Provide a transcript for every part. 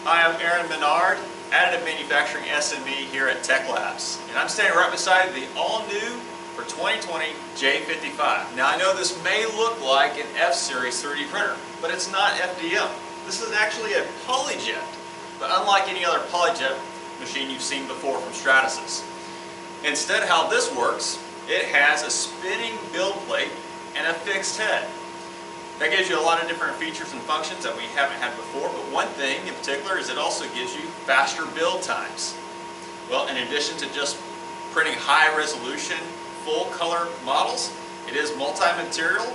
Hi, I'm Minard, Additive Manufacturing SME here at Tech Labs, and I'm standing right beside the all-new for 2020 J55. Now I know this may look like an F-Series 3D printer, but it's not FDM. This is actually a PolyJet, but unlike any other PolyJet machine you've seen before from Stratasys. Instead, how this works, it has a spinning build plate and a fixed head. That gives you a lot of different features and functions that we haven't had before, but one thing in particular is it also gives you faster build times. Well, in addition to just printing high resolution, full color models, it is multi-material,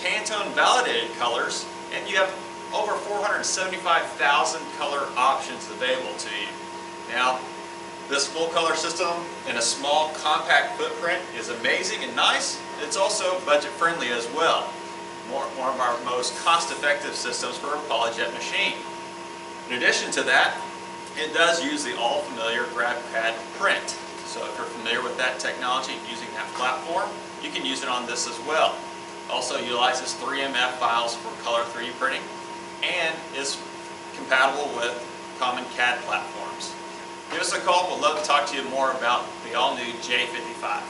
Pantone validated colors, and you have over 475,000 color options available to you. Now, this full color system in a small compact footprint is amazing and nice. It's also budget friendly as well. One of our most cost-effective systems for a PolyJet machine. In addition to that, it does use the all-familiar grab pad print. So if you're familiar with that technology using that platform, you can use it on this as well. Also utilizes 3MF files for color 3D printing and is compatible with common CAD platforms. Give us a call. We'd love to talk to you more about the all-new J55.